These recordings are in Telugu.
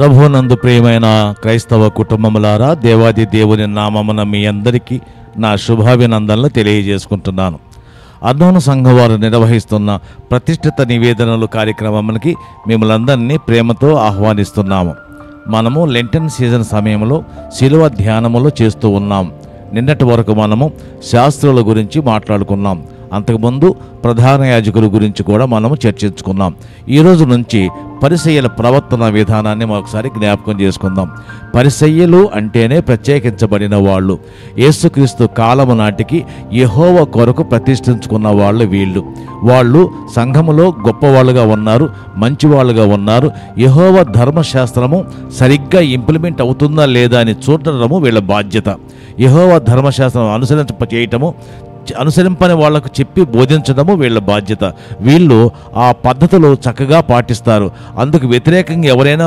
ప్రభువునందు ప్రియమైన క్రైస్తవ కుటుంబములారా, దేవాది దేవుని నామమున మీ అందరికీ నా శుభాభినందనలు తెలియజేసుకుంటున్నాను. అర్నోను సంఘం వారు నిర్వహిస్తున్న ప్రతిష్ఠిత నివేదనలు కార్యక్రమానికి మిమ్మల్ని ప్రేమతో ఆహ్వానిస్తున్నాము. మనము లెంటన్ సీజన్ సమయంలో శిలువ ధ్యానములు చేస్తూ ఉన్నాం. నిన్నటి వరకు మనము శాస్త్రుల గురించి మాట్లాడుకున్నాం. అంతకుముందు ప్రధాన యాజకుల గురించి కూడా మనము చర్చించుకున్నాం. ఈరోజు నుంచి పరిసయ్యుల ప్రవర్తన విధానాన్ని ఒకసారి జ్ఞాపకం చేసుకుందాం. పరిసయ్యులు అంటేనే ప్రత్యేకించబడిన వాళ్ళు. యేసుక్రీస్తు కాలము నాటికి యెహోవా కొరకు ప్రతిష్ఠించుకున్న వాళ్ళు వీళ్ళు. వాళ్ళు సంఘములో గొప్పవాళ్ళుగా ఉన్నారు, మంచివాళ్ళుగా ఉన్నారు. యెహోవా ధర్మశాస్త్రము సరిగ్గా ఇంప్లిమెంట్ అవుతుందా లేదా అని చూడడము వీళ్ళ బాధ్యత. యెహోవా ధర్మశాస్త్రం అనుసరింపని వాళ్లకు చెప్పి బోధించడము వీళ్ళ బాధ్యత. వీళ్ళు ఆ పద్ధతులు చక్కగా పాటిస్తారు. అందుకు వ్యతిరేకంగా ఎవరైనా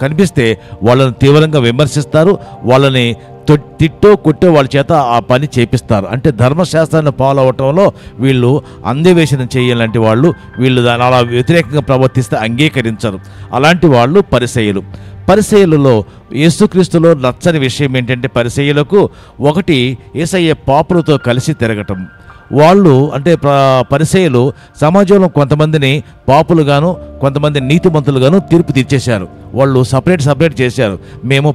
కనిపిస్తే వాళ్ళని తీవ్రంగా విమర్శిస్తారు, వాళ్ళని తిట్టో కొట్టో వాళ్ళ చేత ఆ పని చేపిస్తారు. అంటే ధర్మశాస్త్రాన్ని ఫాలో అవటంలో వీళ్ళు అంధవేషణ చేయాలంటే వీళ్ళు దాని అలా వ్యతిరేకంగా ప్రవర్తిస్తే అంగీకరించరు. అలాంటి వాళ్ళు పరిసయ్యులు. పరిసయ్యులలో యేసుక్రీస్తులో నచ్చని విషయం ఏంటంటే, పరిసయ్యులకు ఒకటి యేసయ్య పాపులతో కలిసి తిరగటం. వాళ్ళు అంటే పరిసయ్యులు సమాజంలో కొంతమందిని పాపులుగాను కొంతమంది నీతిమంతులుగాను తీర్పు తీర్చేశారు. వాళ్ళు సపరేట్ చేశారు. మేము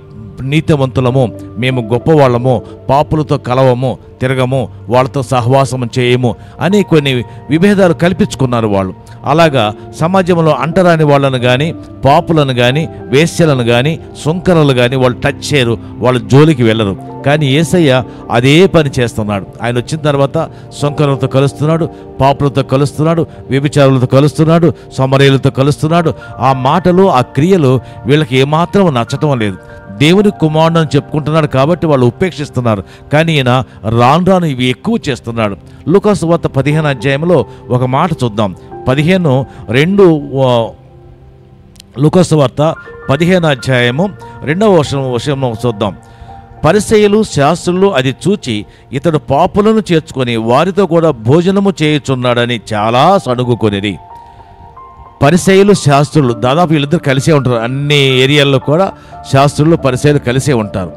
నీతివంతులము, మేము గొప్పవాళ్ళము, పాపులతో కలవము, తిరగము, వాళ్ళతో సహవాసము చేయము అని కొన్ని విభేదాలు కల్పించుకున్నారు వాళ్ళు. అలాగా సమాజంలో అంటరాని వాళ్ళను కానీ, పాపులను కానీ, వేశ్యలను కానీ, సుంకరులు కానీ వాళ్ళు టచ్ చేయరు, వాళ్ళ జోలికి వెళ్ళరు. కానీ యేసయ్య అదే పని చేస్తున్నాడు. ఆయన వచ్చిన తర్వాత సుంకరులతో కలుస్తున్నాడు, పాపులతో కలుస్తున్నాడు, వ్యభిచారులతో కలుస్తున్నాడు, సమరయులతో కలుస్తున్నాడు. ఆ మాటలు, ఆ క్రియలు వీళ్ళకి ఏమాత్రం నచ్చటం లేదు. దేవుని కుమారుడు అని చెప్పుకుంటున్నాడు కాబట్టి వాళ్ళు ఉపేక్షిస్తున్నారు. కానీ ఈయన రాను ఇవి ఎక్కువ చేస్తున్నాడు. లూకా సువార్త 15వ అధ్యాయంలో ఒక మాట చూద్దాం. 15:2 లూకా సువార్త 15వ అధ్యాయము 2వ వచనం చూద్దాం. పరిసయ్యులు శాస్త్రులు అది చూచి ఇతడు పాపులను చేర్చుకొని వారితో కూడా భోజనము చేయుచున్నాడని చాలా సణుగుకొనిరి. పరిసయ్యులు శాస్త్రులు దాదాపు వీళ్ళిద్దరు కలిసే ఉంటారు. అన్ని ఏరియాల్లో కూడా శాస్త్రులు పరిసయ్యులు కలిసే ఉంటారు.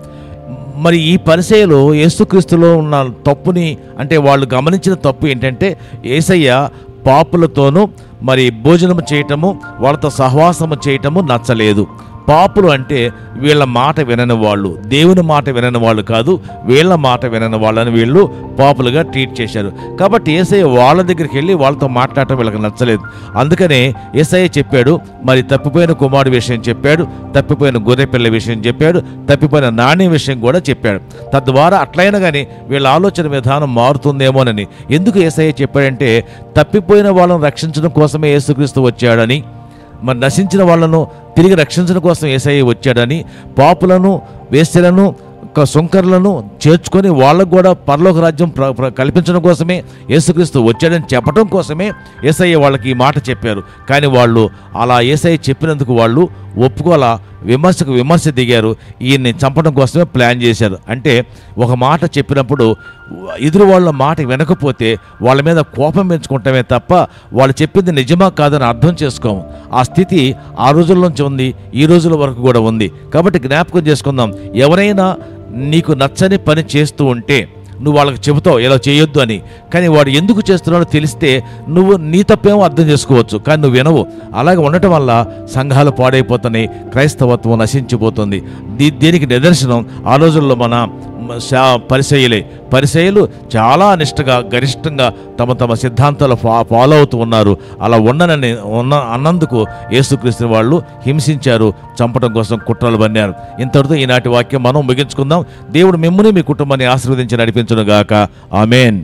మరి ఈ పరిసయ్యులు యేసుక్రీస్తులో ఉన్న తప్పుని, అంటే వాళ్ళు గమనించిన తప్పు ఏంటంటే, యేసయ్య పాపులతోనూ మరి భోజనము చేయటము, వాళ్ళతో సహవాసము చేయటము నచ్చలేదు. పాపులు అంటే వీళ్ళ మాట వినని వాళ్ళు, దేవుని మాట వినని వాళ్ళు కాదు, వీళ్ళ మాట వినని వాళ్ళని వీళ్ళు పాపులుగా ట్రీట్ చేశారు. కాబట్టి యేసయ్య వాళ్ళ దగ్గరికి వెళ్ళి వాళ్ళతో మాట్లాడటం వీళ్ళకి నచ్చలేదు. అందుకనే యేసయ్య చెప్పాడు, మరి తప్పిపోయిన కుమారుడు విషయం చెప్పాడు, తప్పిపోయిన గొర్రెపిల్ల విషయం చెప్పాడు, తప్పిపోయిన నాణ్యం విషయం కూడా చెప్పాడు. తద్వారా అట్లయినా కానీ వీళ్ళ ఆలోచన విధానం మారుతుందేమోనని. ఎందుకు యేసయ్య చెప్పాడంటే, తప్పిపోయిన వాళ్ళను రక్షించడం కోసమే యేసుక్రీస్తు వచ్చాడని, మరి నశించిన వాళ్ళను తిరిగి రక్షించడం కోసం యేసయ్య వచ్చాడని, పాపులను, వేశ్యలను, సుంకరులను చేర్చుకొని వాళ్ళకు కూడా పరలోక రాజ్యం కల్పించడం కోసమే యేసుక్రీస్తు వచ్చాడని చెప్పడం కోసమే యేసయ్య వాళ్ళకి ఈ మాట చెప్పారు. కానీ వాళ్ళు అలా యేసయ్య చెప్పినందుకు వాళ్ళు ఒప్పుకోలా, విమర్శకు విమర్శ దిగారు. ఈయన్ని చంపడం కోసమే ప్లాన్ చేశారు. అంటే ఒక మాట చెప్పినప్పుడు ఎదురు వాళ్ళ మాట వినకపోతే వాళ్ళ మీద కోపం పెంచుకుంటామే తప్ప వాళ్ళు చెప్పింది నిజమా కాదని అర్థం చేసుకోము. ఆ స్థితి ఆ రోజుల నుంచి ఉంది, ఈ రోజుల వరకు కూడా ఉంది. కాబట్టి జ్ఞాపకం చేసుకుందాం. ఎవరైనా నీకు నచ్చని పని చేస్తూ ఉంటే నువ్వు వాళ్ళకి చెబుతావు ఇలా చేయొద్దు అని. కానీ వాడు ఎందుకు చేస్తున్నాడో తెలిస్తే నువ్వు నీ తప్పేమో అర్థం చేసుకోవచ్చు, కానీ నువ్వు వినవు. అలాగే ఉండటం వల్ల సంఘాలు పాడైపోతున్నాయి, క్రైస్తవత్వం నశించిపోతుంది. దీనికి నిదర్శనం ఆ రోజుల్లో మన పరిసయ్యులు చాలా నిష్ఠగా, గరిష్టంగా తమ సిద్ధాంతాలు ఫాలో అవుతూ ఉన్నారు. అలా అన్నందుకు యేసుక్రీస్తుని వాళ్ళు హింసించారు, చంపడం కోసం కుట్రలు పన్నారు. ఇంతటితో ఈనాటి వాక్యం మనం ముగించుకుందాం. దేవుడు మిమ్మల్ని మీ కుటుంబాన్ని ఆశీర్వదించి నడిపించును గాక. ఆమేన్.